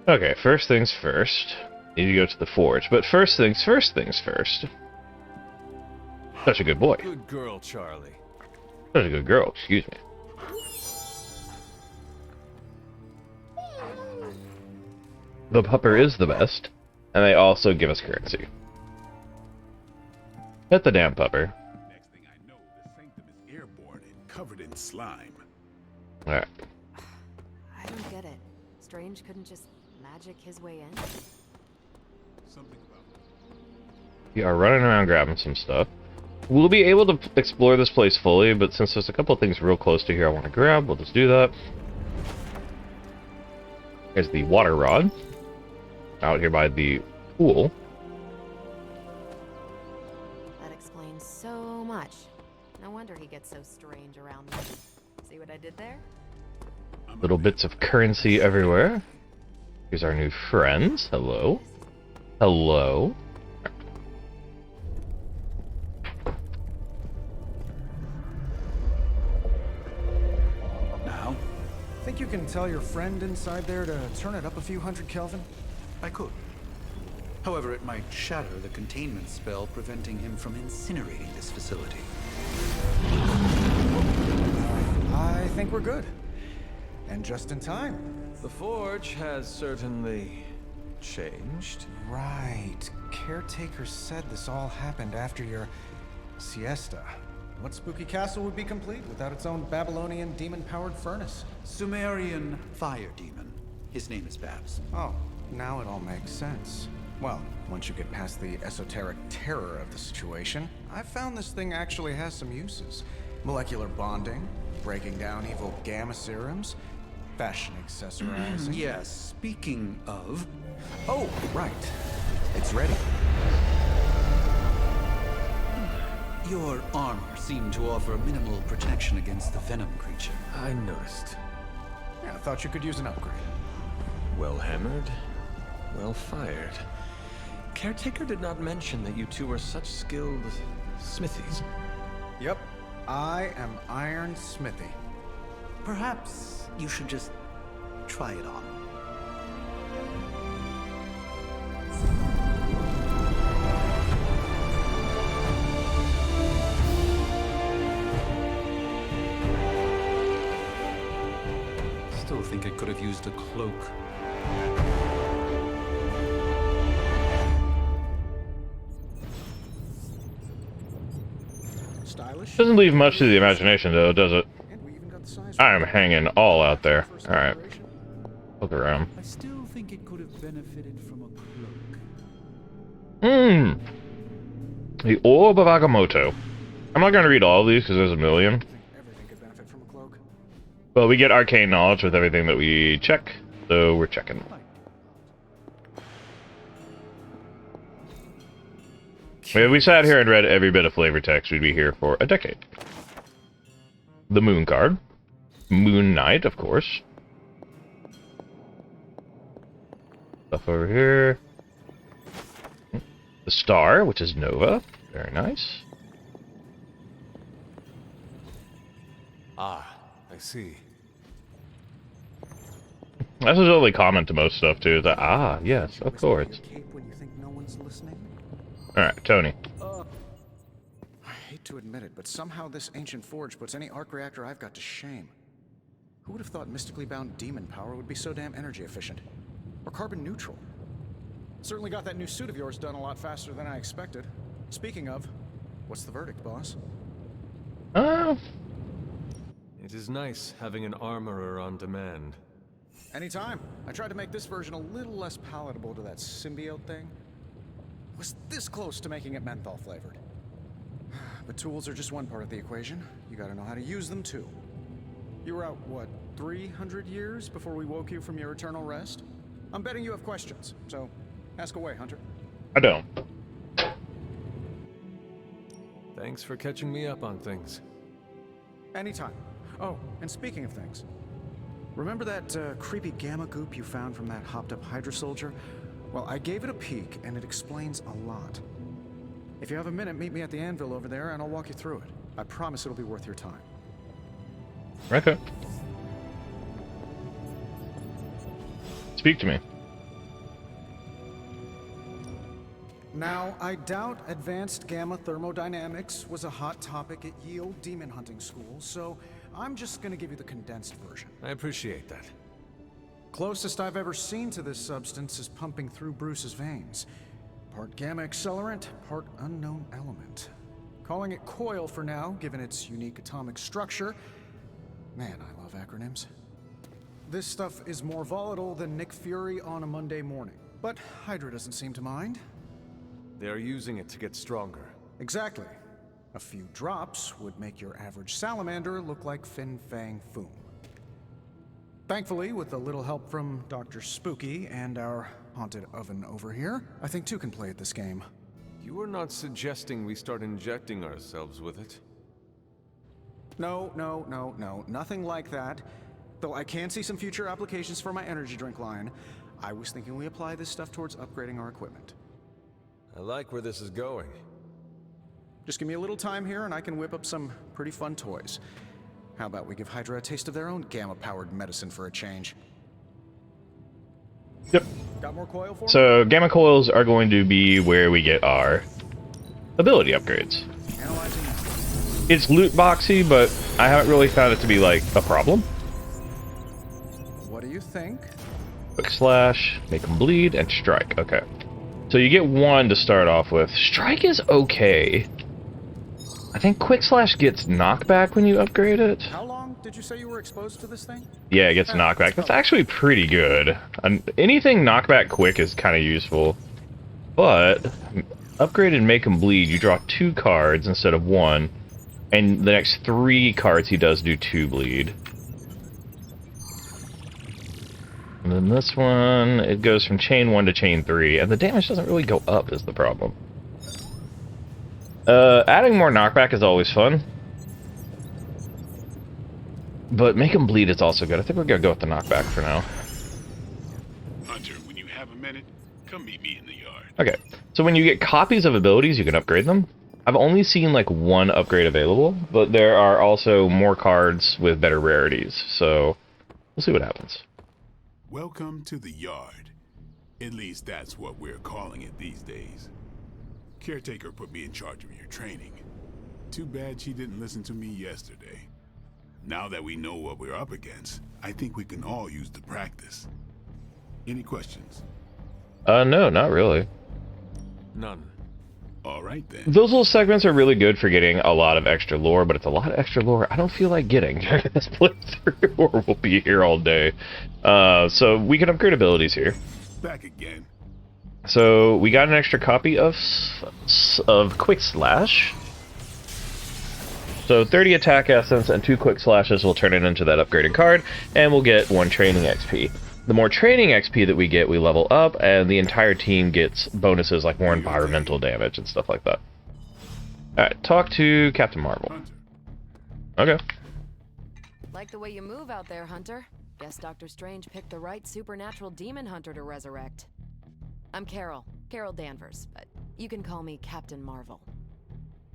Okay, first things first. Need to go to the forge, but first things first. Such a good boy. Good girl, Charlie. Such a good girl, excuse me. The pupper is the best, and they also give us currency. Pet the damn pupper. Next thing I know, the sanctum is airborne and covered in slime. Alright. I don't get it. Strange couldn't just magic his way in? Something about We are running around grabbing some stuff. We'll be able to explore this place fully, but since there's a couple of things real close to here I want to grab, we'll just do that. There's the water rod. Out here by the pool. That explains so much. No wonder he gets so strange around me. See what I did there? Little bits of currency everywhere. Here's our new friends. Hello. Hello. now. Think you can tell your friend inside there to turn it up a few hundred Kelvin? I could. However, it might shatter the containment spell preventing him from incinerating this facility. I think we're good. And just in time. The forge has certainly changed. Right. Caretaker said this all happened after your siesta. What spooky castle would be complete without its own Babylonian demon-powered furnace? Sumerian fire demon. His name is Babs. Oh, now it all makes sense. Well, once you get past the esoteric terror of the situation, I've found this thing actually has some uses. Molecular bonding, breaking down evil gamma serums, fashion accessorizing. Yes, speaking of... Oh, right. It's ready. Your armor seemed to offer minimal protection against the venom creature. I noticed. Yeah, I thought you could use an upgrade. Well hammered, well fired. Caretaker did not mention that you two are such skilled smithies. Yep. I am Iron Smithy. Perhaps you should just try it on. Still think it could have used a cloak. Stylish. Doesn't leave much to the imagination, though, does it? And we even got the size I am hanging all out there. Alright. Look around. I still think it could have benefited from a cloak. Mmm. The Orb of Agamotto. I'm not going to read all of these because there's a million. Everything could benefit from a cloak. But we get arcane knowledge with everything that we check, so we're checking. If we sat here and read every bit of flavor text, we'd be here for a decade. The Moon card. Moon Knight, of course. Stuff over here. The Star, which is Nova. Very nice. Ah, I see. That's his only comment to most stuff, too. Is that, ah, yes, of course. Cape when you think no one's listening? Alright, Tony. I hate to admit it, but somehow this ancient forge puts any arc reactor I've got to shame. Who would have thought mystically bound demon power would be so damn energy efficient? Or carbon neutral? Certainly got that new suit of yours done a lot faster than I expected. Speaking of, what's the verdict, boss? It is nice having an armorer on demand. Anytime. I tried to make this version a little less palatable to that symbiote thing. Was this close to making it menthol flavored. But tools are just one part of the equation. You gotta know how to use them too. You were out, what, 300 years before we woke you from your eternal rest? I'm betting you have questions, so ask away, Hunter. I don't. Thanks for catching me up on things. Anytime. Oh, and speaking of things, remember that creepy gamma goop you found from that hopped-up Hydra soldier? Well, I gave it a peek, and it explains a lot. If you have a minute, meet me at the anvil over there, and I'll walk you through it. I promise it'll be worth your time. Okay. Speak to me. Now, I doubt advanced gamma thermodynamics was a hot topic at Yield Demon Hunting School, so I'm just gonna give you the condensed version. I appreciate that. Closest I've ever seen to this substance is pumping through Bruce's veins. Part gamma accelerant, part unknown element. Calling it coil for now, given its unique atomic structure. Man, I love acronyms. This stuff is more volatile than Nick Fury on a Monday morning, but Hydra doesn't seem to mind. They're using it to get stronger. Exactly. A few drops would make your average salamander look like Fin Fang Foom. Thankfully, with a little help from Dr. Spooky and our haunted oven over here, I think two can play at this game. You are not suggesting we start injecting ourselves with it? No, nothing like that. Though I can see some future applications for my energy drink line. I was thinking we apply this stuff towards upgrading our equipment. I like where this is going. Just give me a little time here and I can whip up some pretty fun toys. How about we give Hydra a taste of their own gamma-powered medicine for a change? Yep. Got more coil for me? So gamma coils are going to be where we get our ability upgrades. Analyzing now. It's loot boxy, but I haven't really found it to be like a problem. What do you think? Quick slash, make them bleed, and strike. Okay. So you get one to start off with. Strike is okay. I think quick slash gets knockback when you upgrade it. How long did you say you were exposed to this thing? Yeah, it gets knockback. That's actually pretty good. Anything knockback quick is kind of useful. But upgraded make him bleed, you draw 2 cards instead of 1. And the next 3 cards he does do 2 bleed. And then this one, it goes from chain 1 to chain 3, and the damage doesn't really go up is the problem. Adding more knockback is always fun. But make him bleed is also good. I think we're gonna go with the knockback for now. Hunter, when you have a minute, come meet me in the yard. Okay, so when you get copies of abilities, you can upgrade them. I've only seen like 1 upgrade available, but there are also more cards with better rarities, so we'll see what happens. Welcome to the yard. At least that's what we're calling it these days. Caretaker put me in charge of your training. Too bad she didn't listen to me yesterday. Now that we know what we're up against, I think we can all use the practice. Any questions? No, not really. None. All right then. Those little segments are really good for getting a lot of extra lore, but it's a lot of extra lore I don't feel like getting during this playthrough, or we'll be here all day. So we can upgrade abilities here. Back again. So we got an extra copy of Quick Slash. So 30 attack essence and 2 quick slashes will turn it into that upgraded card, and we'll get 1 training XP. The more training XP that we get, we level up, and the entire team gets bonuses like more environmental damage and stuff like that. Alright, talk to Captain Marvel. Hunter. Okay. Like the way you move out there, Hunter. Guess Dr. Strange picked the right supernatural demon hunter to resurrect. I'm Carol Danvers, but you can call me Captain Marvel.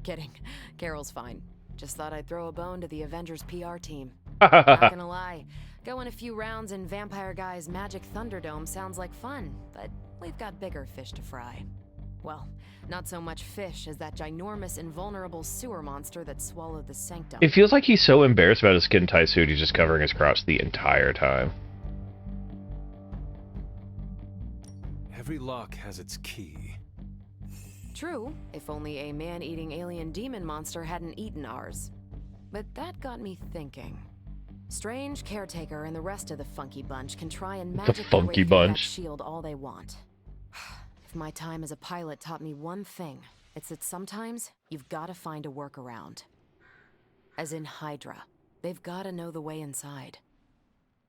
Kidding. Carol's fine. Just thought I'd throw a bone to the Avengers PR team. Not gonna lie, going a few rounds in Vampire Guy's Magic Thunderdome sounds like fun, but we've got bigger fish to fry. Well, not so much fish as that ginormous invulnerable sewer monster that swallowed the sanctum. It feels like he's so embarrassed about his skin tight suit, he's just covering his crotch the entire time. Every lock has its key. True, if only a man-eating alien demon monster hadn't eaten ours. But that got me thinking. Strange, Caretaker, and the rest of the funky bunch can try and magic their way funky through that bunch. shield all they want. If my time as a pilot taught me one thing, it's that sometimes you've got to find a workaround. As in Hydra, they've got to know the way inside.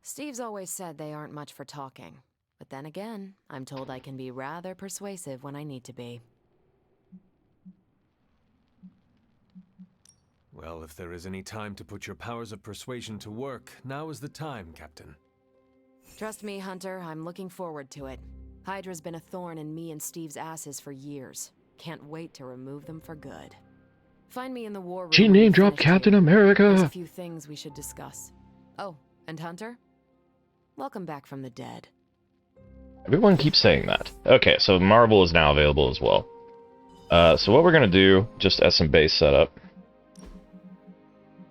Steve's always said they aren't much for talking. But then again, I'm told I can be rather persuasive when I need to be. Well, if there is any time to put your powers of persuasion to work, now is the time, Captain. Trust me, Hunter, I'm looking forward to it. Hydra's been a thorn in me and Steve's asses for years. Can't wait to remove them for good. Find me in the war room. She when you name-dropped finish Captain here. There's a America! few things we should discuss. Oh, and Hunter? Welcome back from the dead. Everyone keeps saying that. Okay, so Marvel is now available as well. So what we're going to do, just as some base setup,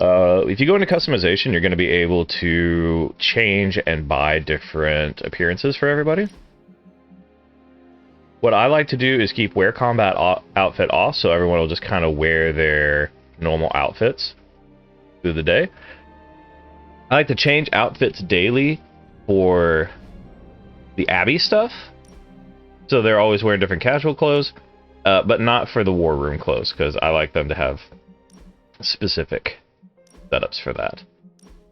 if you go into customization, you're going to be able to change and buy different appearances for everybody. What I like to do is keep wear combat outfit off, so everyone will just kind of wear their normal outfits through the day. I like to change outfits daily for the Abbey stuff, so they're always wearing different casual clothes, but not for the war room clothes, because I like them to have specific setups for that.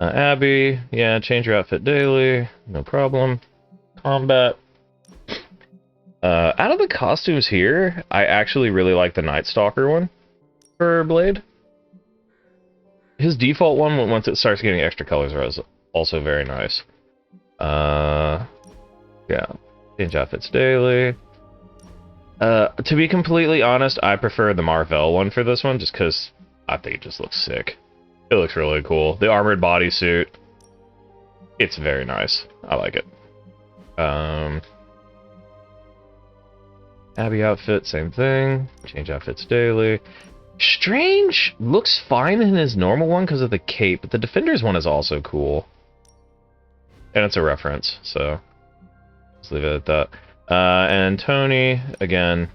Abby, yeah, change your outfit daily, no problem. Combat. Out of the costumes here, I actually really like the Night Stalker one for Blade. His default one, once it starts getting extra colors, is also very nice. Yeah, change outfits daily. To be completely honest, I prefer the Marvel one for this one, just because I think it just looks sick. It looks really cool. The armored bodysuit, it's very nice. I like it. Abby outfit, same thing. Change outfits daily. Strange looks fine in his normal one because of the cape, but the Defender's one is also cool. And it's a reference, so let's leave it at that. And Tony, again,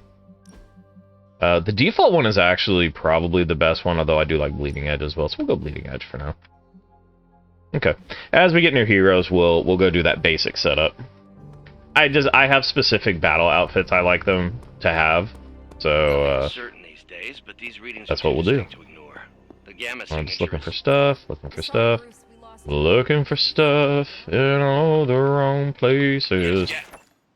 the default one is actually probably the best one, although I do like Bleeding Edge as well, so we'll go Bleeding Edge for now. Okay, as we get new heroes, we'll go do that basic setup. I have specific battle outfits I like them to have, so that's what we'll do. I'm just looking for stuff, looking for stuff in all the wrong places.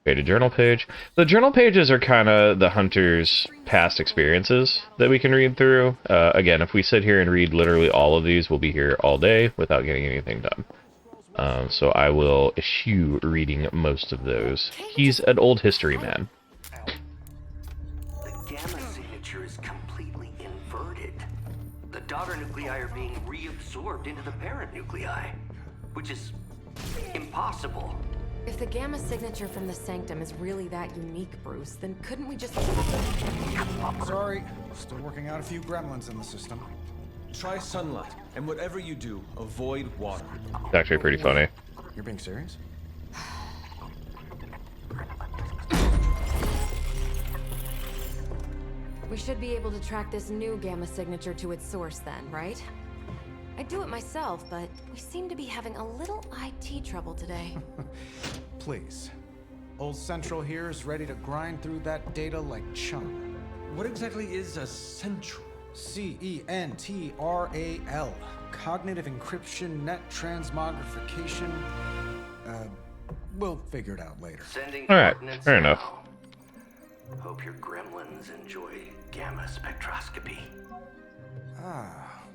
Create a journal page. The journal pages are kind of the hunter's past experiences that we can read through. Again, if we sit here and read literally all of these, we'll be here all day without getting anything done. So I will eschew reading most of those. He's an old history man. The gamma signature is completely inverted. The daughter nuclei are being reabsorbed into the parent nuclei, which is impossible. If the gamma signature from the Sanctum is really that unique, Bruce, then couldn't we just... Sorry, still working out a few gremlins in the system. Try sunlight, and whatever you do, avoid water. It's actually pretty funny. You're being serious? We should be able to track this new gamma signature to its source then, right? I'd do it myself, but we seem to be having a little IT trouble today. Please. Old Central here is ready to grind through that data like chum. What exactly is a central? CENTRAL. Cognitive encryption, net transmogrification. We'll figure it out later. Sending Alright, coordinates fair enough. now. Hope your gremlins enjoy gamma spectroscopy.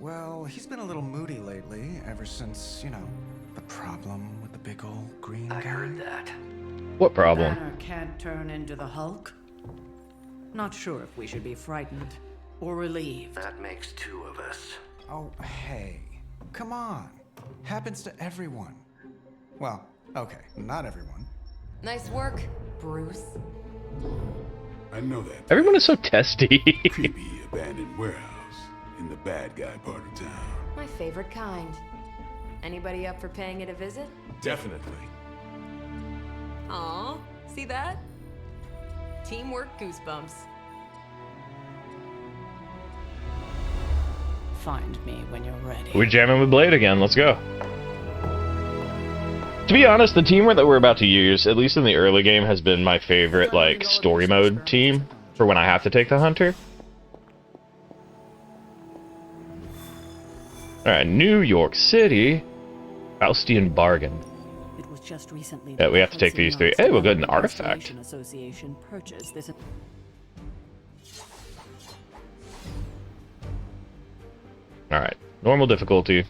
Well, he's been a little moody lately, ever since, you know, the problem with the big old green guy. I heard that. What problem? Banner can't turn into the Hulk? Not sure if we should be frightened or relieved. That makes two of us. Oh, hey. Come on. Happens to everyone. Well, okay, not everyone. Nice work, Bruce. I know that. Everyone is so testy. Creepy abandoned warehouse in the bad guy part of town. My favorite kind. Anybody up for paying it a visit? Definitely. Aw, see that? Teamwork goosebumps. Find me when you're ready. We're jamming with Blade again. Let's go. To be honest, the team that we're about to use, at least in the early game, has been my favorite, like, story mode team for when I have to take the hunter. Alright, New York City. Faustian bargain. It was just recently. Yeah, we have to take these three. Hey, we'll get an artifact. Association purchased this. Alright, normal difficulty.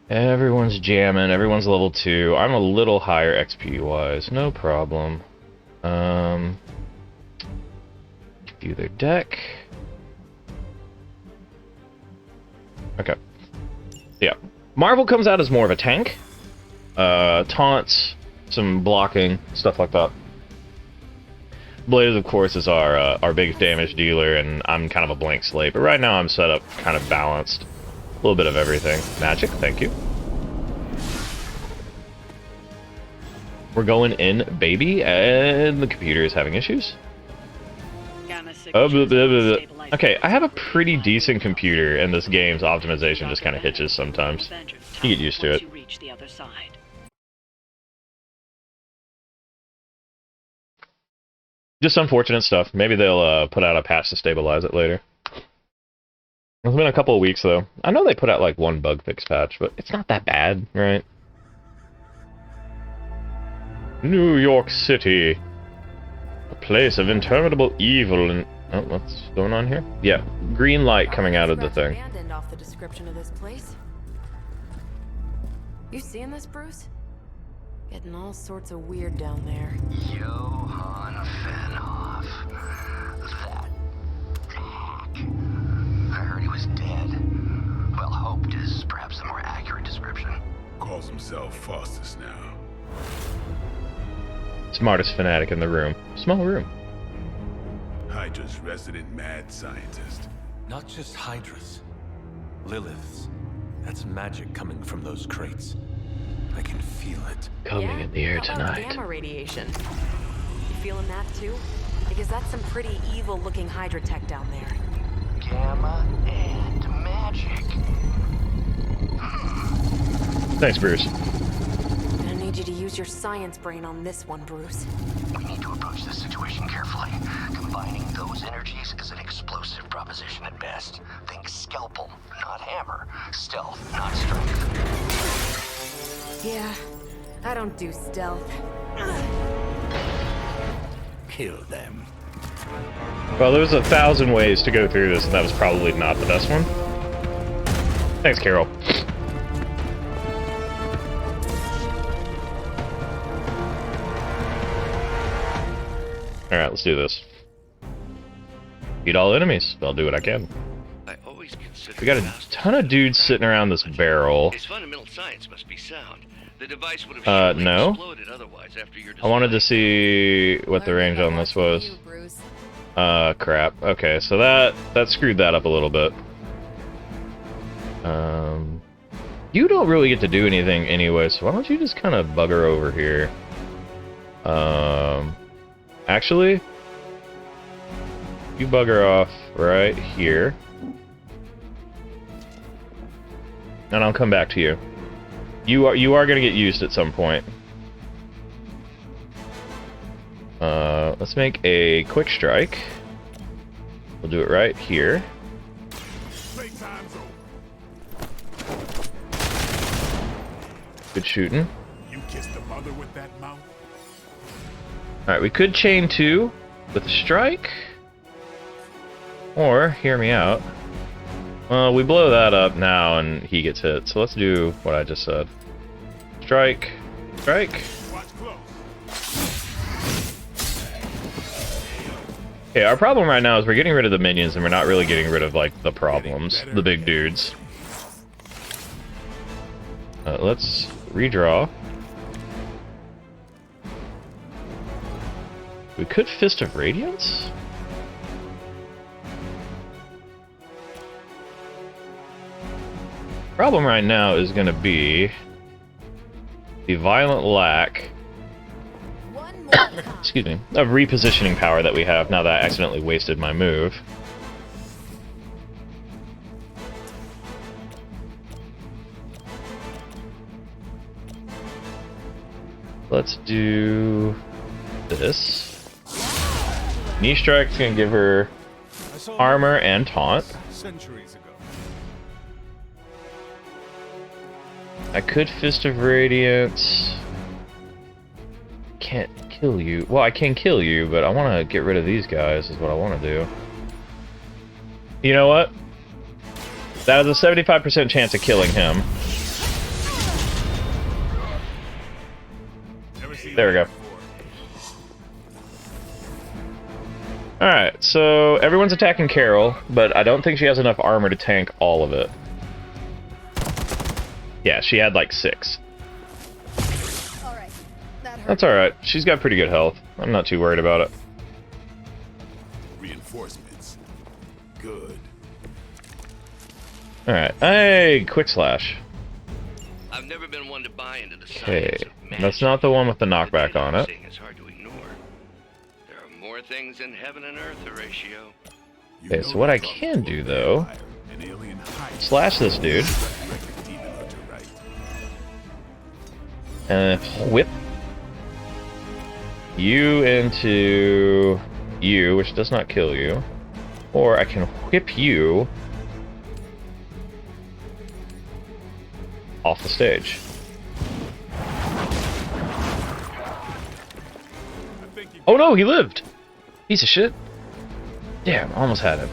Everyone's jamming, everyone's level 2. I'm a little higher XP wise, no problem. View their deck. Okay. Yeah. Marvel comes out as more of a tank. Taunts, some blocking, stuff like that. Blaze, of course, is our biggest damage dealer, and I'm kind of a blank slate. But right now I'm set up kind of balanced. A little bit of everything. Magic, thank you. We're going in, baby, and the computer is having issues. Oh, blah, blah, blah, blah. Okay, I have a pretty decent computer, and this game's optimization just kind of hitches sometimes. You get used to it. Just unfortunate stuff. Maybe they'll put out a patch to stabilize it later. It's been a couple of weeks, though. I know they put out, like, one bug fix patch, but it's not that bad, right? New York City. A place of interminable evil and... Oh, what's going on here? Yeah, green light coming out of the thing. Abandoned off the description of this place. You seeing this, Bruce? Getting all sorts of weird down there. Johann Fenhoff. That hack. I heard he was dead. Well, hoped is perhaps the more accurate description. Calls himself Faustus now. Smartest fanatic in the room. Small room. Hydra's resident mad scientist. Not just Hydras. Liliths. That's magic coming from those crates. I can feel it. Coming in the air How about tonight. gamma radiation. You feeling that too? Because that's some pretty evil-looking Hydra tech down there. Gamma and magic. Thanks, Bruce. Gonna need you to use your science brain on this one, Bruce. We need to approach this situation carefully. Combining those energies is an explosive proposition at best. Think scalpel, not hammer. Stealth, not strength. Yeah, I don't do stealth. Kill them. Well, there's 1,000 ways to go through this, and that was probably not the best one. Thanks, Carol. Alright, let's do this. Beat all enemies. I'll do what I can. I always consider We got a ton of dudes sitting around this barrel. His fundamental science must be sound. The device would have surely no. exploded otherwise after your I wanted to display. see what the range on this was. You, Bruce. Crap. Okay, so that screwed that up a little bit. You don't really get to do anything anyway, so why don't you just kind of bugger over here? Actually, you bugger off right here. And I'll come back to you. You are gonna get used at some point. Let's make a quick strike. We'll do it right here. Playtime's over. Good shooting. You kissed the mother with that mouth? Alright, we could chain two with a strike. Or, hear me out. Well, we blow that up now and he gets hit. So let's do what I just said. Strike. Strike. Watch close. Okay, our problem right now is we're getting rid of the minions and we're not really getting rid of, like, the problems. The big dudes. Let's redraw. We could Fist of Radiance? Problem right now is going to be the violent lack excuse me, of repositioning power that we have now that I accidentally wasted my move. Let's do this. Knee Strike's gonna give her armor and taunt. Centuries ago. I could Fist of Radiance. Can't kill you. Well, I can kill you, but I want to get rid of these guys is what I want to do. You know what? That is a 75% chance of killing him. There we go. Alright, so everyone's attacking Carol, but I don't think she has enough armor to tank all of it. Yeah, she had like 6. All right, that hurt. That's alright. She's got pretty good health. I'm not too worried about it. reinforcements. Good. Alright. Hey, quick slash. I've never been one to buy into the Okay. science of magic. That's not the one with the knockback on it. It's hard to ignore. There are more things in heaven and earth, Horatio. You Okay, know so what I they're talking can about do, a though, vampire, an alien hype. slash this dude. Resurrected demon hunter, right? And whip you into you, which does not kill you. Or I can whip you off the stage. Oh no, he lived! Piece of shit. Damn, almost had him.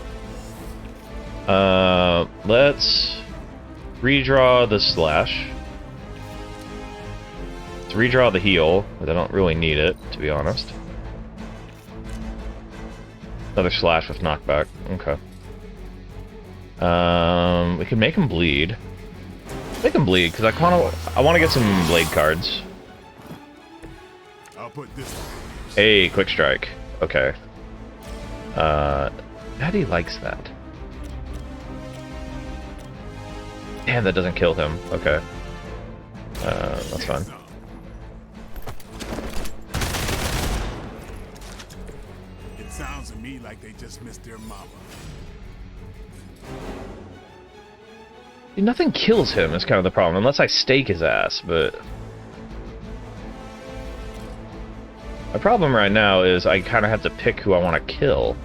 Let's redraw the slash. Let's redraw the heal, but I don't really need it, to be honest. Another slash with knockback. Okay. We can make him bleed. Make him bleed, because I want to get some blade cards. I'll put this. Hey, quick strike. Okay. Daddy likes that. Damn, that doesn't kill him. Okay. That's fine. It sounds to me like they just missed their mama. Dude, nothing kills him is kind of the problem, unless I stake his ass, but... My problem right now is I kind of have to pick who I want to kill.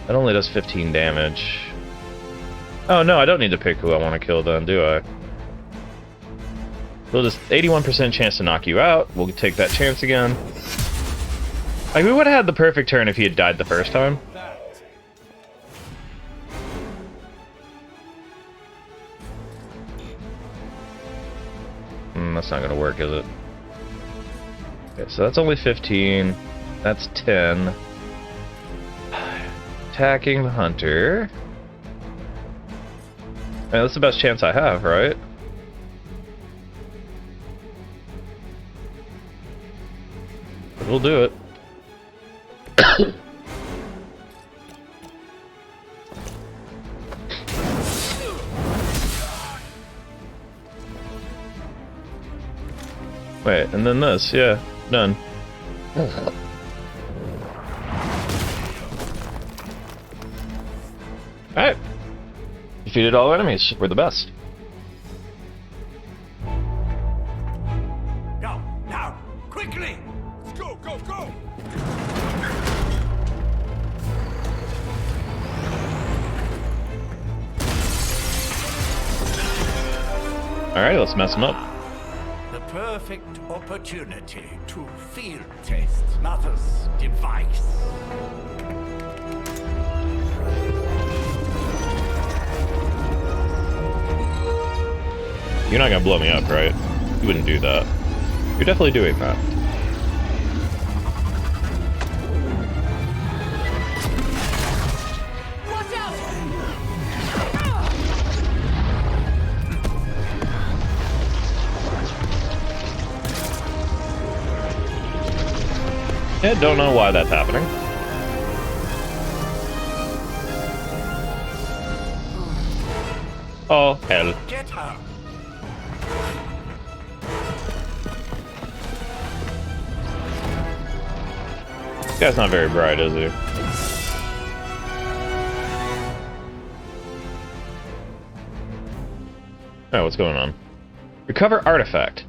That only does 15 damage. Oh no, I don't need to pick who I want to kill then, do I? Well, there's 81% chance to knock you out. We'll take that chance again. Like, we would have had the perfect turn if he had died the first time. That's not gonna work, is it? Okay, so that's only 15. That's 10. Attacking the hunter. Man, that's the best chance I have, right? But we'll do it. Wait, and then this, yeah, done. Alright. Defeated all enemies. We're the best. Go, now, quickly! Let's go, go, go! Alright, let's mess him up. The perfect opportunity to field test Mother's device. You're not gonna blow me up, right? You wouldn't do that. You're definitely doing that. Watch out! Yeah, don't know why that's happening. Oh, hell. Get her! This guy's not very bright, is he? Oh, what's going on? Recover artifact.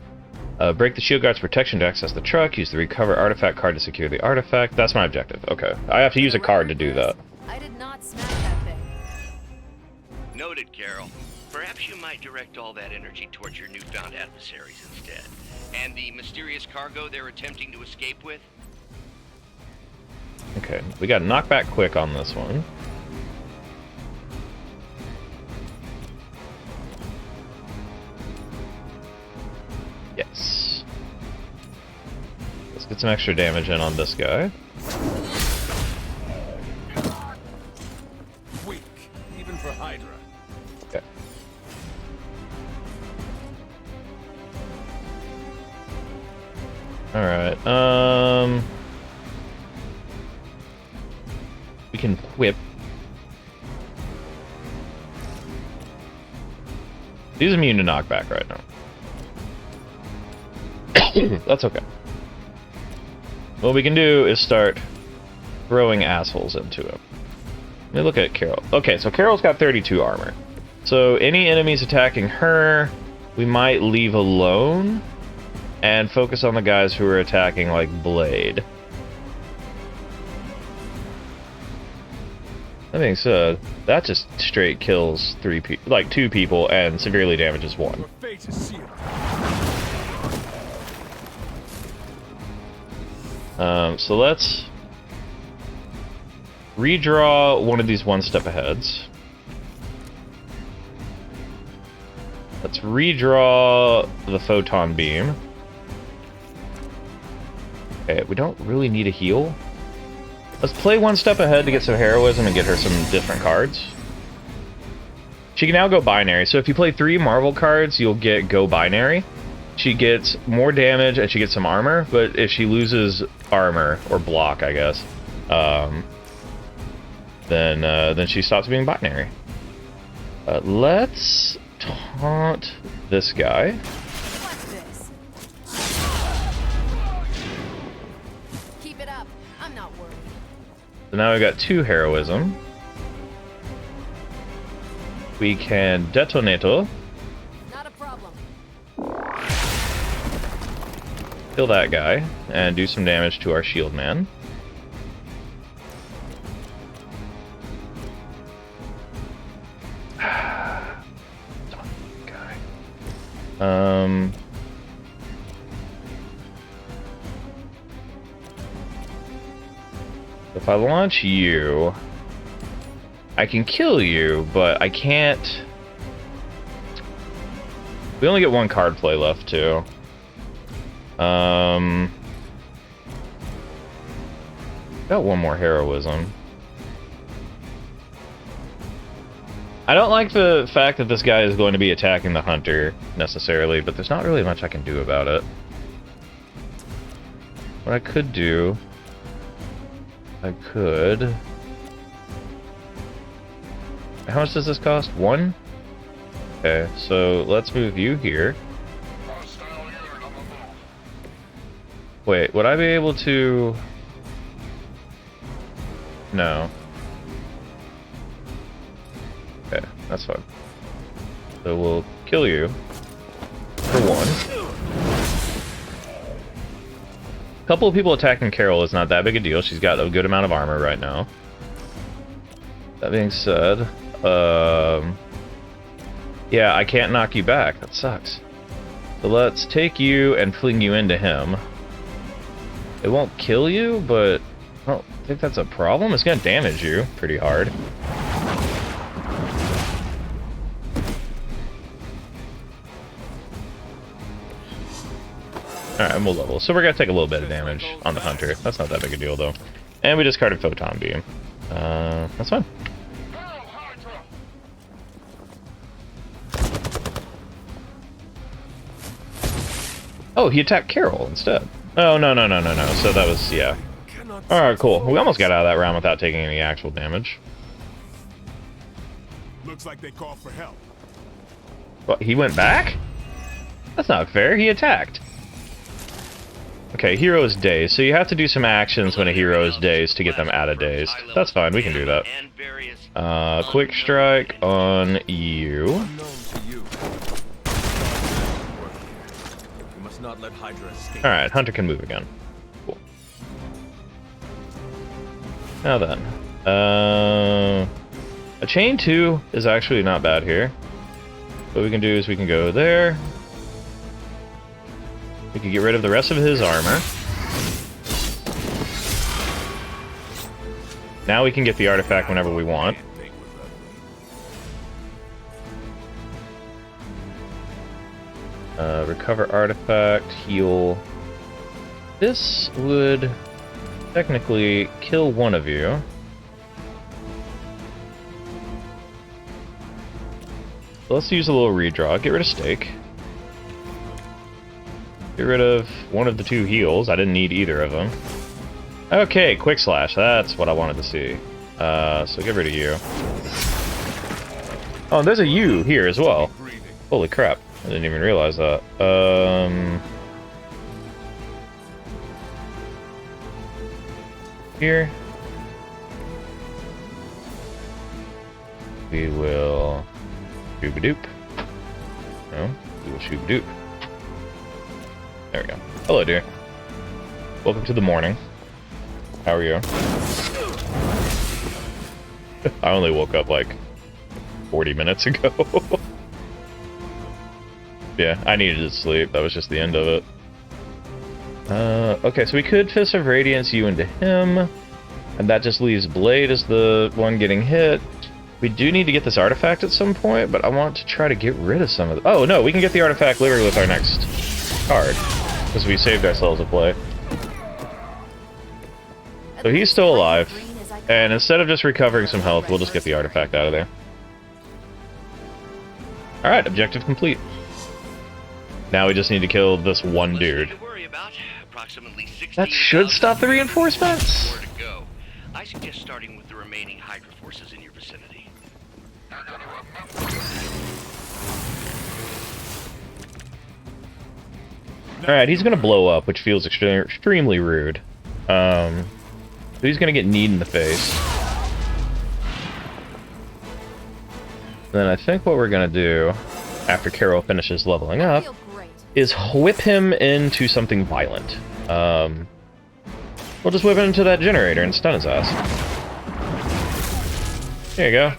Break the shield guard's protection to access the truck. Use the recover artifact card to secure the artifact. That's my objective. Okay. I have to use a card to do that. I did not smack that thing. Noted, Carol. Perhaps you might direct all that energy towards your newfound adversaries instead. And the mysterious cargo they're attempting to escape with? Okay. We got knockback quick on this one. Yes. Let's get some extra damage in on this guy. Weak, even for Hydra. Okay. Alright, We can whip. He's immune to knockback right now. That's okay. What we can do is start throwing assholes into him. Let me look at Carol. Okay, so Carol's got 32 armor. So any enemies attacking her, we might leave alone and focus on the guys who are attacking like Blade. That being said, that just straight kills two people and severely damages one. Your fate is sealed. So let's redraw one of these one step aheads. Let's redraw the photon beam. Okay, we don't really need a heal. Let's play one step ahead to get some heroism and get her some different cards. She can now go binary, so if you play 3 Marvel cards, you'll get go binary. She gets more damage and she gets some armor, but if she loses armor, or block, I guess, then she stops being binary. Let's taunt this guy. What's this? Keep it up. I'm not worried. So now we've got 2 heroism. We can detonator. Not a problem. Kill that guy and do some damage to our shield man. If I launch you, I can kill you, but I can't. We only get 1 card play left too. Got 1 more heroism. I don't like the fact that this guy is going to be attacking the hunter necessarily, but there's not really much I can do about it. What I could do, how much does this cost? 1? Okay, so let's move you here. Wait, would I be able to... No. Okay, that's fine. So we'll kill you for 1. A couple of people attacking Carol is not that big a deal. She's got a good amount of armor right now. That being said, yeah, I can't knock you back. That sucks. So let's take you and fling you into him. It won't kill you, but I don't think that's a problem. It's gonna damage you pretty hard. Alright, we'll level. So we're gonna take a little bit of damage on the hunter. That's not that big a deal, though. And we discarded Photon Beam. That's fine. Oh, he attacked Carol instead. Oh, no. So that was, yeah. Alright, cool. We almost got out of that round without taking any actual damage. Looks like they called for help. What, he went back? That's not fair. He attacked. Okay, hero is dazed. So you have to do some actions when a hero is dazed to get them out of dazed. That's fine. We can do that. Quick strike on you. Alright, Hunter can move again. Cool. Now then. A chain 2 is actually not bad here. What we can do is we can go there. We can get rid of the rest of his armor. Now we can get the artifact whenever we want. Recover artifact, heal. This would technically kill one of you. So let's use a little redraw. Get rid of stake. Get rid of one of the 2 heals. I didn't need either of them. Okay, quick slash. That's what I wanted to see. So get rid of you. Oh, and there's a U here as well. Holy crap. I didn't even realize that. Here. We will... Shooba-doop. No, we will shooba-doop. There we go. Hello, dear. Welcome to the morning. How are you? I only woke up like 40 minutes ago. Yeah, I needed to sleep. That was just the end of it. Okay, so we could Fist of Radiance you into him. And that just leaves Blade as the one getting hit. We do need to get this artifact at some point, but I want to try to get rid of some of the... Oh, no, we can get the artifact literally with our next card. Because we saved ourselves a play. So he's still alive. And instead of just recovering some health, we'll just get the artifact out of there. Alright, objective complete. Now we just need to kill this one dude. That should stop the reinforcements! I suggest starting with the remaining Hydra forces in your vicinity. Alright, he's gonna blow up, which feels extremely rude. So he's gonna get kneed in the face. Then I think what we're gonna do, after Carol finishes leveling up, is whip him into something violent. We'll just whip him into that generator and stun his ass. There you go.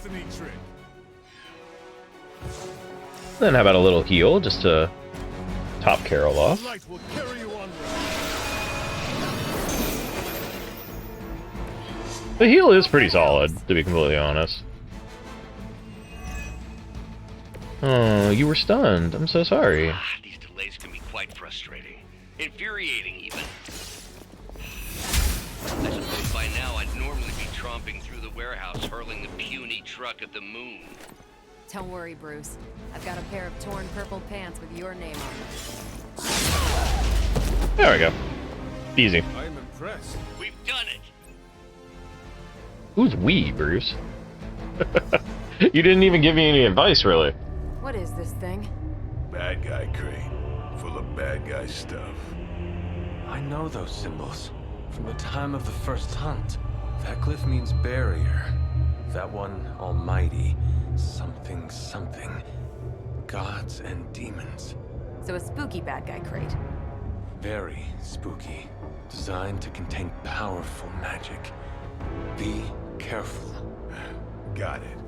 Then how about a little heal, just to top Carol off. The heal is pretty solid, to be completely honest. Oh, you were stunned. I'm so sorry. These delays can be quite frustrating. Infuriating, even. I suppose by now I'd normally be tromping through the warehouse, hurling the puny truck at the moon. Don't worry, Bruce. I've got a pair of torn purple pants with your name on them. There we go. Easy. I'm impressed. We've done it! Who's we, Bruce? You didn't even give me any advice, really. What is this thing? Bad guy crate. Full of bad guy stuff. I know those symbols. From the time of the first hunt. That glyph means barrier. That one, almighty. Something, something. Gods and demons. So a spooky bad guy crate. Very spooky. Designed to contain powerful magic. Be careful. Got it.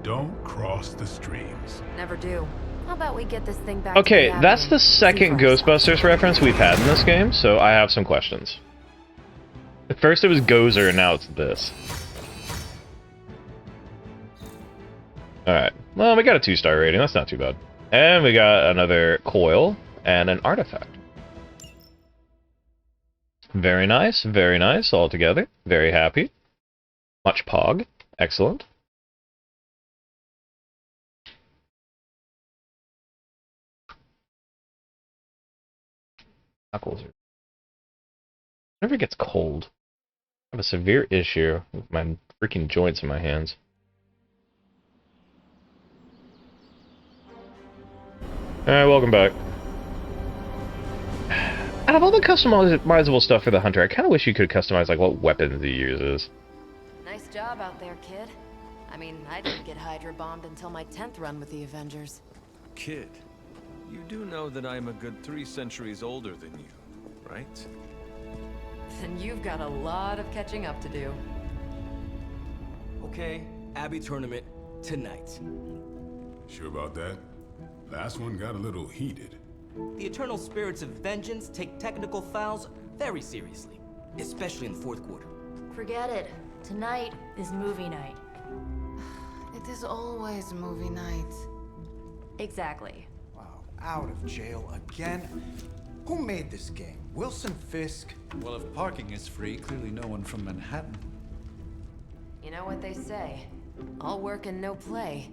Don't cross the streams. Never do. How about we get this thing back Okay, to the that's avenue? the second Ghostbusters reference we've had in this game, so I have some questions. At first it was Gozer, and now it's this. Alright. Well, we got a 2-star rating, that's not too bad. And we got another coil and an artifact. Very nice all together. Very happy. Much pog. Excellent. Knuckles. Whenever it gets cold, I have a severe issue with my freaking joints in my hands. Alright, welcome back. Out of all the customizable stuff for the Hunter, I kind of wish you could customize like what weapons he uses. Nice job out there, kid. I mean, I didn't get Hydra bombed until my 10th run with the Avengers. Kid, you do know that I'm a good 3 centuries older than you, right? Then you've got a lot of catching up to do. Okay, Abbey tournament tonight. Sure about that? Last one got a little heated. The eternal spirits of vengeance take technical fouls very seriously, especially in the 4th quarter. Forget it. Tonight is movie night. It is always movie night. Exactly. Wow, out of jail again? Who made this game? Wilson Fisk? Well, if parking is free, clearly no one from Manhattan. You know what they say? All work and no play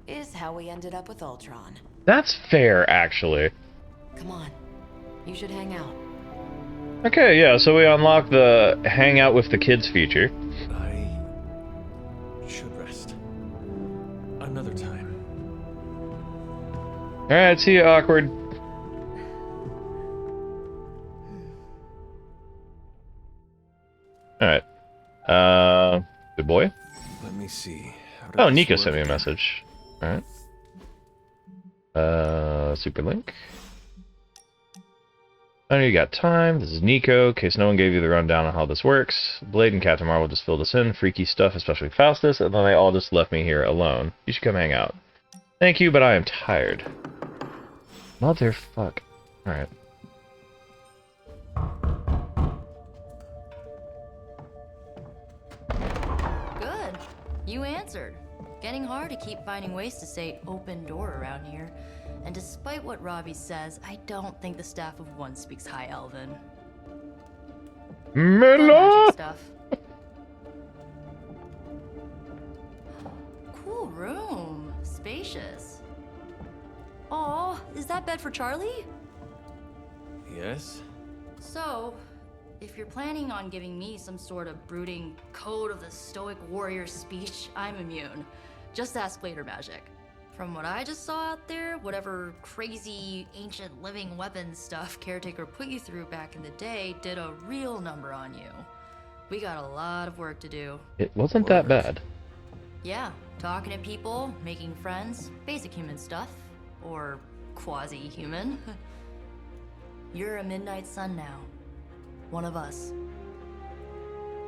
is how we ended up with Ultron. That's fair, actually. Come on. You should hang out. Okay, yeah, so we unlock the hang out with the kids feature. I Alright, see you, awkward. Alright. Good boy. Let me see. Oh, Nico sent me a message. Alright. Super link. I know you got time. This is Nico, in case no one gave you the rundown on how this works. Blade and Captain Marvel just filled us in. Freaky stuff, especially Faustus, and then they all just left me here alone. You should come hang out. Thank you, but I am tired. Motherfuck. Alright. Good. You answered. Getting hard to keep finding ways to say open door around here. And despite what Robbie says, I don't think the staff of one speaks High Elven. Mela! Stuff. Cool room. Spacious. Aw, is that bed for Charlie? Yes? So, if you're planning on giving me some sort of brooding code of the stoic warrior speech, I'm immune. Just ask later, Magic. From what I just saw out there, whatever crazy ancient living weapons stuff Caretaker put you through back in the day did a real number on you. We got a lot of work to do. It wasn't that bad. Yeah, talking to people, making friends, basic human stuff. Or quasi-human. You're a Midnight Sun now. One of us.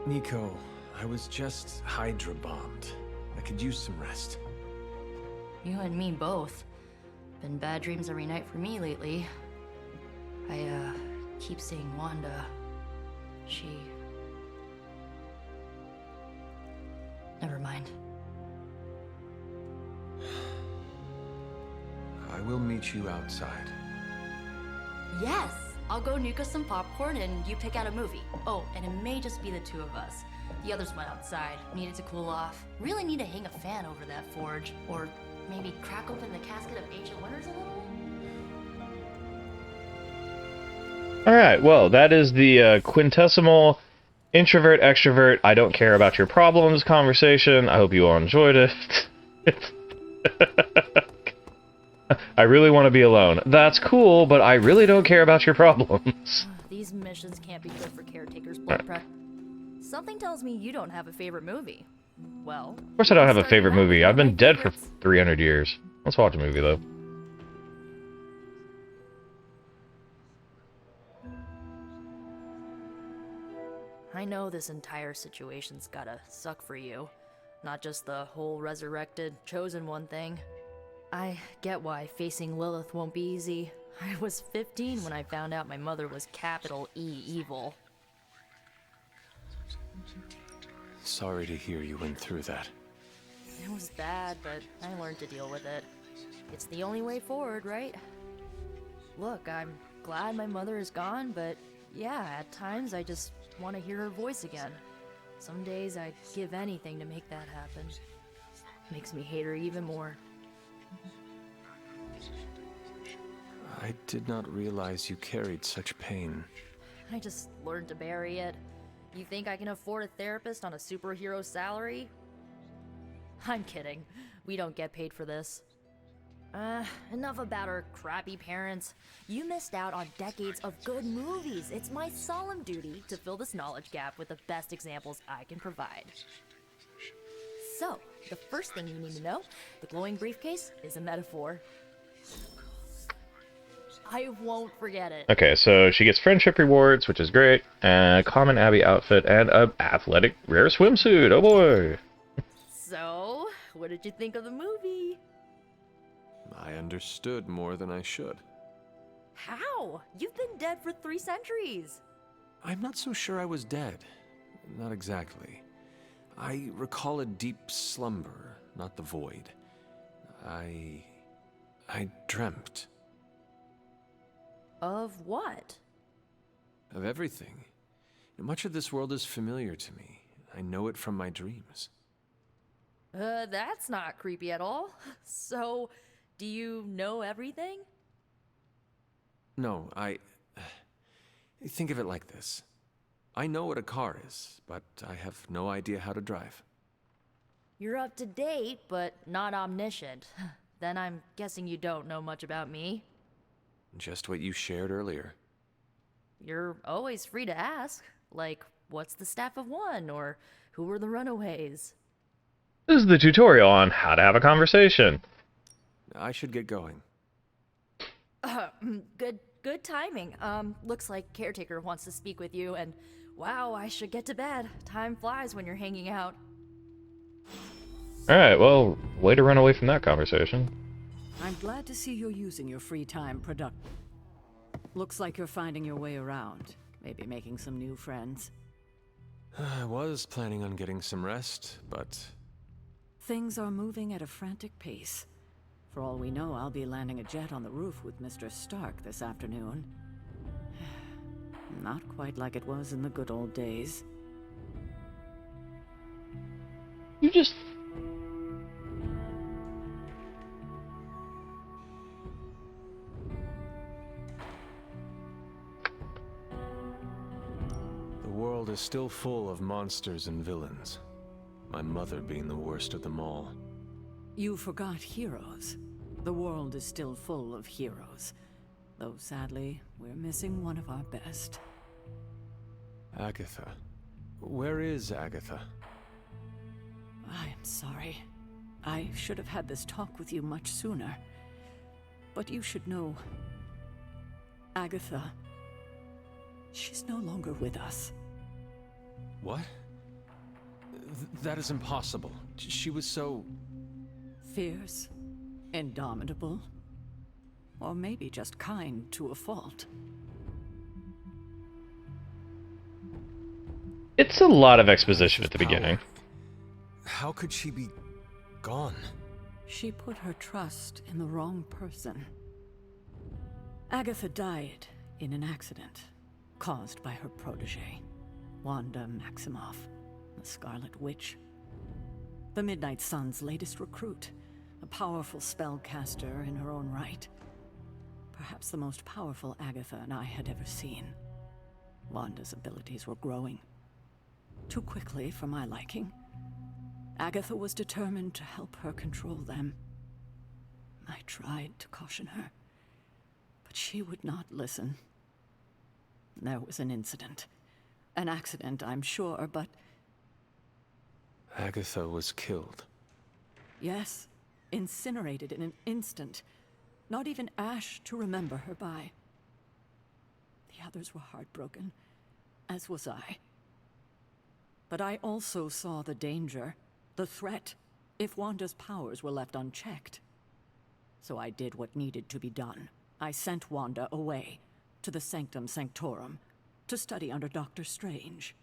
Nico, I was just Hydra bombed. I could use some rest. You and me both. Been bad dreams every night for me lately. I, keep seeing Wanda. She... Never mind. I will meet you outside. Yes! I'll go nuke us some popcorn and you pick out a movie. Oh, and it may just be the two of us. The others went outside, needed to cool off. Really need to hang a fan over that forge. Or maybe crack open the casket of ancient wonders a little? Alright, well, that is the quintessimo introvert, extrovert, I don't care about your problems conversation. I hope you all enjoyed it. I really want to be alone. That's cool, but I really don't care about your problems. These missions can't be good for Caretaker's blood pressure. Something tells me you don't have a favorite movie. Well... Of course I don't have a favorite movie. I've been dead for 300 years. Let's watch a movie, though. I know this entire situation's gotta suck for you. Not just the whole resurrected, chosen one thing. I get why facing Lilith won't be easy. I was 15 when I found out my mother was capital E evil. Sorry to hear you went through that. It was bad, but I learned to deal with it. It's the only way forward, right? Look, I'm glad my mother is gone, but yeah, at times I just want to hear her voice again. Some days I'd give anything to make that happen. Makes me hate her even more. I did not realize you carried such pain. I just learned to bury it. You think I can afford a therapist on a superhero salary? I'm kidding. We don't get paid for this. Enough about our crappy parents. You missed out on decades of good movies. It's my solemn duty to fill this knowledge gap with the best examples I can provide. So, the first thing you need to know, the glowing briefcase is a metaphor. I won't forget it. Okay, so she gets friendship rewards, which is great. Common Abby outfit and a athletic rare swimsuit. Oh boy. So, what did you think of the movie? I understood more than I should. How? You've been dead for 3 centuries. I'm not so sure I was dead. Not exactly. I recall a deep slumber, not the void. I dreamt. Of what? Of everything. Much of this world is familiar to me. I know it from my dreams. That's not creepy at all. So, do you know everything? No, think of it like this. I know what a car is, but I have no idea how to drive. You're up to date, but not omniscient. Then I'm guessing you don't know much about me. Just what you shared earlier. You're always free to ask. Like, what's the Staff of One? Or who were the Runaways? This is the tutorial on how to have a conversation. I should get going. Good timing. Looks like Caretaker wants to speak with you, and wow, I should get to bed. Time flies when you're hanging out. Alright, well, way to run away from that conversation. I'm glad to see you're using your free time productive. Looks like you're finding your way around. Maybe making some new friends. I was planning on getting some rest, but... Things are moving at a frantic pace. For all we know, I'll be landing a jet on the roof with Mr. Stark this afternoon. Not quite like it was in the good old days. You just... The world is still full of monsters and villains. My mother being the worst of them all. You forgot heroes. The world is still full of heroes. Though sadly, we're missing one of our best. Agatha. Where is Agatha? I am sorry. I should have had this talk with you much sooner. But you should know... Agatha... She's no longer with us. What? That is impossible. She was so... Fierce, indomitable, or maybe just kind to a fault. It's a lot of exposition at the beginning. How could she be gone? She put her trust in the wrong person. Agatha died in an accident caused by her protege, Wanda Maximoff, the Scarlet Witch. The Midnight Sun's latest recruit, a powerful spellcaster in her own right. Perhaps the most powerful Agatha and I had ever seen. Wanda's abilities were growing. Too quickly for my liking. Agatha was determined to help her control them. I tried to caution her, but she would not listen. There was an incident. An accident, I'm sure, but... Agatha was killed. Yes, incinerated in an instant. Not even ash to remember her by. The others were heartbroken, as was I. But I also saw the danger, the threat, if Wanda's powers were left unchecked. So I did what needed to be done. I sent Wanda away, to the Sanctum Sanctorum, to study under Dr. Strange.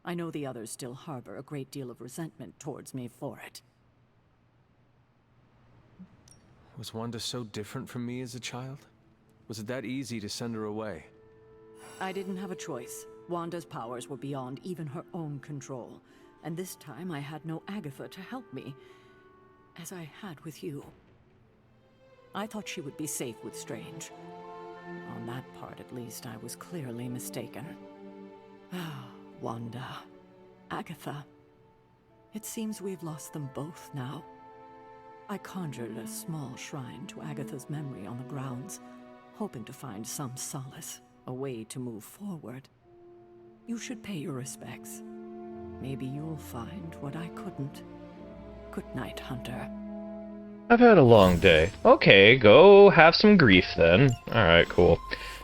I know the others still harbor a great deal of resentment towards me for it. Was Wanda so different from me as a child? Was it that easy to send her away? I didn't have a choice. Wanda's powers were beyond even her own control. And this time I had no Agatha to help me, as I had with you. I thought she would be safe with Strange. On that part, at least, I was clearly mistaken. Ah, Wanda. Agatha. It seems we've lost them both now. I conjured a small shrine to Agatha's memory on the grounds, hoping to find some solace, a way to move forward. You should pay your respects. Maybe you'll find what I couldn't. Good night, Hunter. I've had a long day. Okay, go have some grief then. Alright, cool.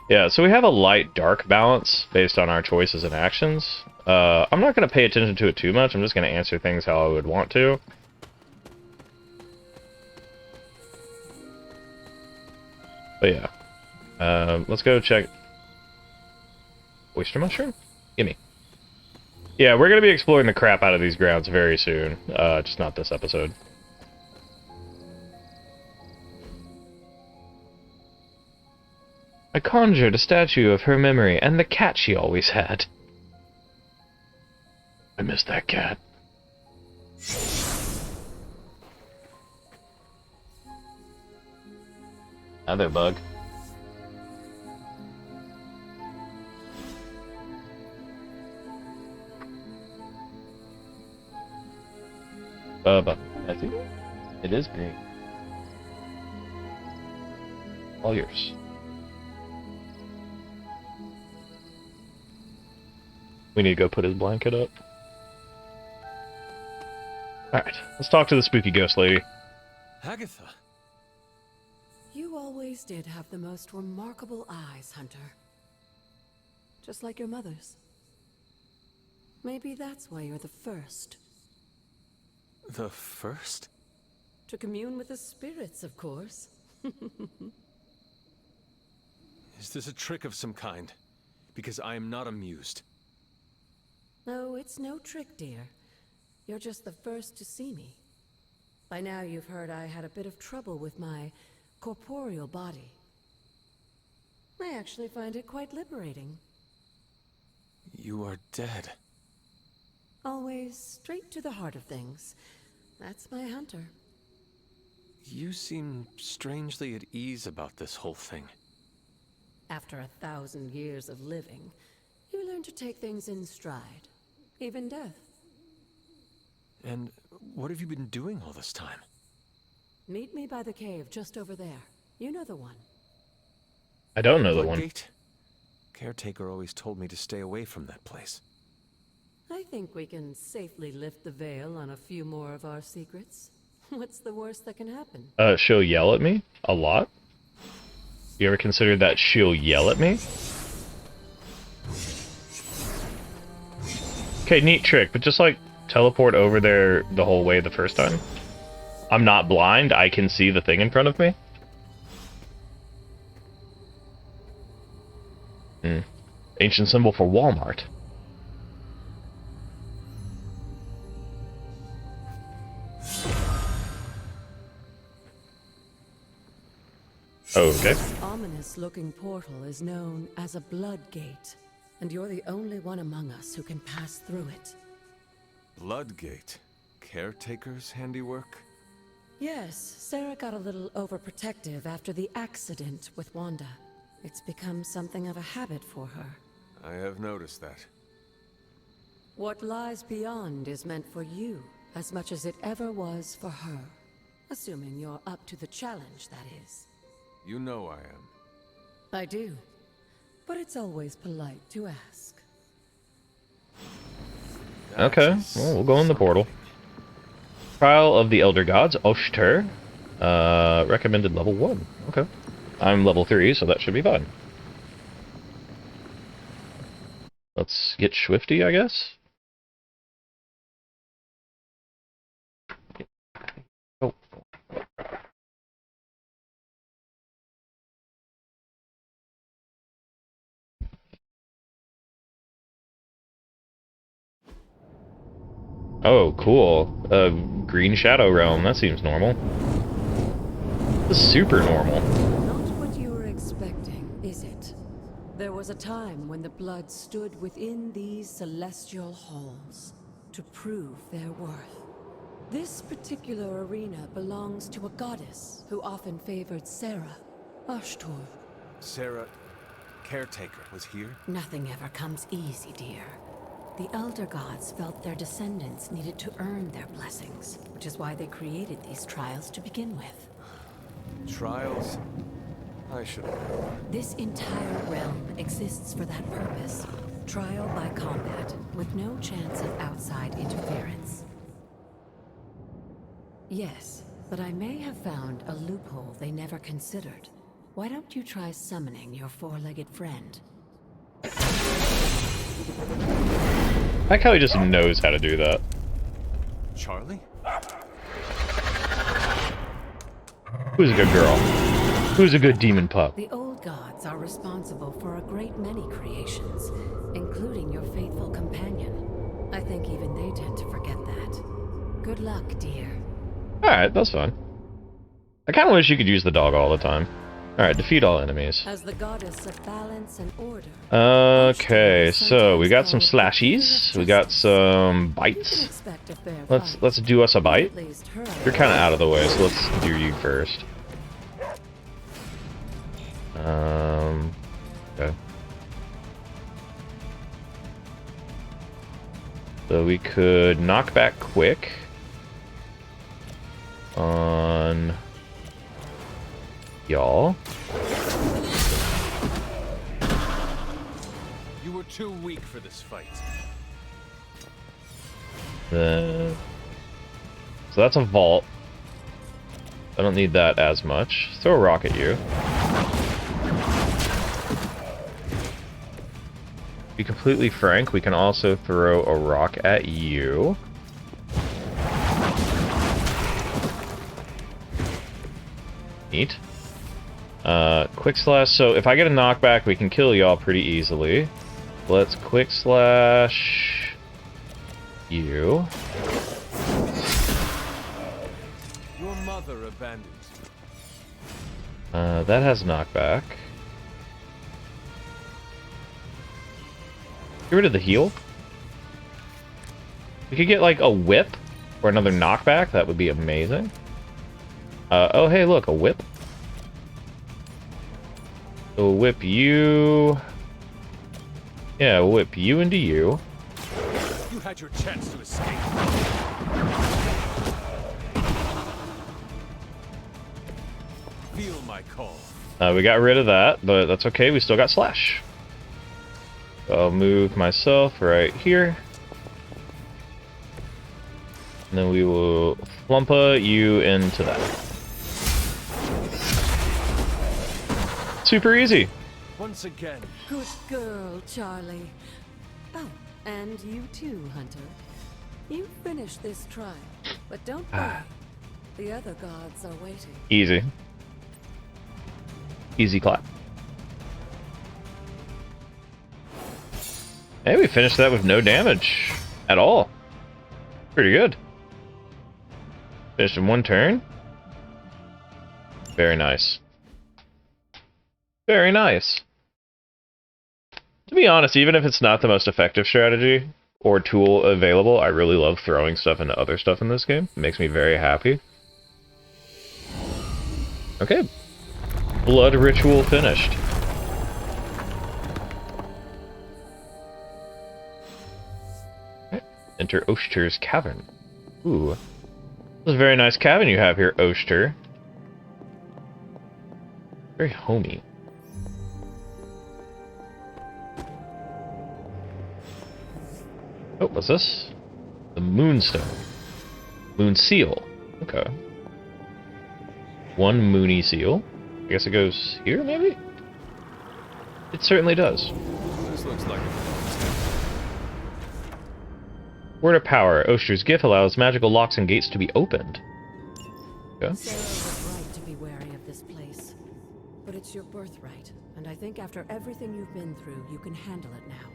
Yeah, so we have a light-dark balance based on our choices and actions. I'm not going to pay attention to it too much. I'm just going to answer things how I would want to. But yeah. Let's go check... Oyster mushroom? Gimme. Yeah, we're going to be exploring the crap out of these grounds very soon. Just not this episode. I conjured a statue of her memory and the cat she always had. I miss that cat. Hi there, bug. Bubba. That's it? It is big. All yours. We need to go put his blanket up. Alright, let's talk to the spooky ghost lady. Agatha. You always did have the most remarkable eyes, Hunter. Just like your mother's. Maybe that's why you're the first. The first? To commune with the spirits, of course. Is this a trick of some kind? Because I am not amused. No, it's no trick, dear. You're just the first to see me. By now you've heard I had a bit of trouble with my corporeal body. I actually find it quite liberating. You are dead. Always straight to the heart of things. That's my Hunter. You seem strangely at ease about this whole thing. After 1,000 years of living, you learn to take things in stride. Even death. And what have you been doing all this time? Meet me by the cave just over there. You know the one. I don't know the one. Gate? Caretaker always told me to stay away from that place. I think we can safely lift the veil on a few more of our secrets. What's the worst that can happen? She'll yell at me? A lot? You ever considered that she'll yell at me? Okay, neat trick, but just like teleport over there the whole way the first time. I'm not blind, I can see the thing in front of me. Ancient symbol for Walmart. Okay. This ominous-looking portal is known as a blood gate, and you're the only one among us who can pass through it. Bloodgate? Caretaker's handiwork? Yes, Sarah got a little overprotective after the accident with Wanda. It's become something of a habit for her. I have noticed that. What lies beyond is meant for you, as much as it ever was for her. Assuming you're up to the challenge, that is. You know I am. I do. But it's always polite to ask. Okay, well, we'll go in the portal. Trial of the Elder Gods, Oshter. Recommended level 1. Okay. I'm level 3, so that should be fine. Let's get swifty, I guess. Oh. Oh, cool. Green Shadow Realm, that seems normal. Super normal. Not what you were expecting, is it? There was a time when the blood stood within these celestial halls to prove their worth. This particular arena belongs to a goddess who often favored Sarah, Ashtor. Sarah, Caretaker, was here? Nothing ever comes easy, dear. The Elder Gods felt their descendants needed to earn their blessings, which is why they created these trials to begin with. Trials? I should have known. This entire realm exists for that purpose. Trial by combat, with no chance of outside interference. Yes, but I may have found a loophole they never considered. Why don't you try summoning your four-legged friend? I like how he just knows how to do that. Charlie? Who's a good girl? Who's a good demon pup? The old gods are responsible for a great many creations, including your faithful companion. I think even they tend to forget that. Good luck, dear. Alright, that's fine. I kinda wish you could use the dog all the time. Alright, defeat all enemies. As the goddess of balance and order. Okay, so we got some slashies. We got some bites. Let's do us a bite. You're kinda out of the way, so let's do you first. Okay. So we could knock back quick on y'all. You were too weak for this fight. So that's a vault. I don't need that as much. Throw a rock at you. To be completely frank, we can also throw a rock at you. Neat. Quick slash. So if I get a knockback, we can kill y'all pretty easily. Let's quick slash you. Your mother abandoned you. That has knockback. Get rid of the heal. We could get like a whip or another knockback. That would be amazing. Oh hey, look, a whip. We'll whip you. Yeah, we'll whip you into you. You had your chance to escape. Feel my call. We got rid of that, but that's okay. We still got slash. I'll move myself right here. And then we will flumpa you into that. Super easy. Once again. Good girl, Charlie. Oh, and you too, Hunter. You finished this trial, but don't worry. The other gods are waiting. Easy. Easy clap. Hey, we finished that with no damage at all. Pretty good. Finished in one turn. Very nice. Very nice. To be honest, even if it's not the most effective strategy or tool available, I really love throwing stuff into other stuff in this game. It makes me very happy. Okay. Blood ritual finished. Enter Oster's cavern. Ooh. This is a very nice cabin you have here, Oster. Very homey. Oh, what's this? The Moonstone. Moon Seal. Okay. One Moony Seal. I guess it goes here, maybe? It certainly does. This looks like a Word of Power. Oster's gift allows magical locks and gates to be opened. Okay. Sarah was right to be wary of this place. But it's your birthright, and I think after everything you've been through, you can handle it now.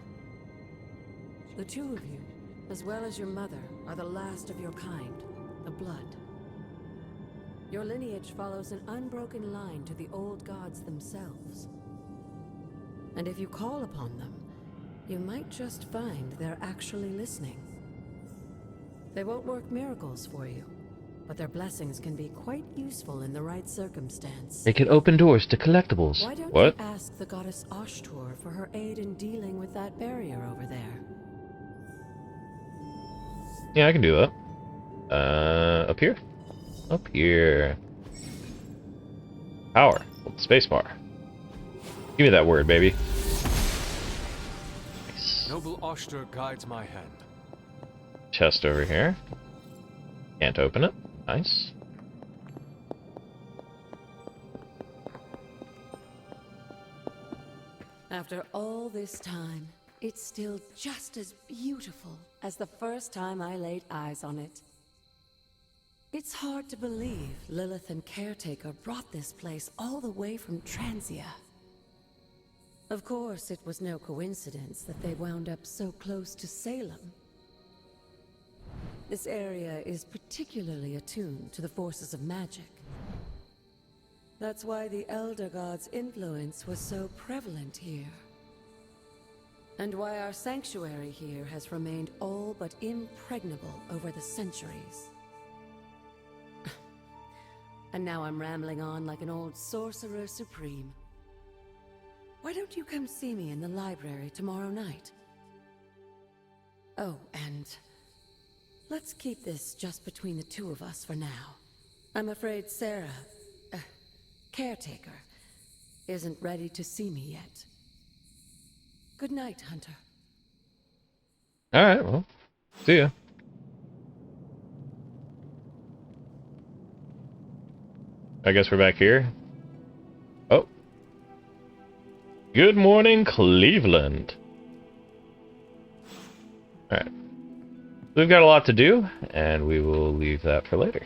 The two of you, as well as your mother, are the last of your kind, the Blood. Your lineage follows an unbroken line to the old gods themselves. And if you call upon them, you might just find they're actually listening. They won't work miracles for you, but their blessings can be quite useful in the right circumstance. They can open doors to collectibles. Why don't What? you ask the goddess Ashtur for her aid in dealing with that barrier over there? Yeah, I can do that. Up here? Up here. Power. Hold the spacebar. Give me that word, baby. Nice. Noble Oster guides my hand. Chest over here. Can't open it. Nice. After all this time, it's still just as beautiful as the first time I laid eyes on it. It's hard to believe Lilith and Caretaker brought this place all the way from Transia. Of course, it was no coincidence that they wound up so close to Salem. This area is particularly attuned to the forces of magic. That's why the Elder God's influence was so prevalent here. And why our sanctuary here has remained all but impregnable over the centuries. And now I'm rambling on like an old sorcerer supreme. Why don't you come see me in the library tomorrow night? Oh, and let's keep this just between the two of us for now. I'm afraid Sarah, Caretaker, isn't ready to see me yet. Good night, Hunter. Alright, well, see ya. I guess we're back here. Oh. Good morning, Cleveland. Alright. We've got a lot to do, and we will leave that for later.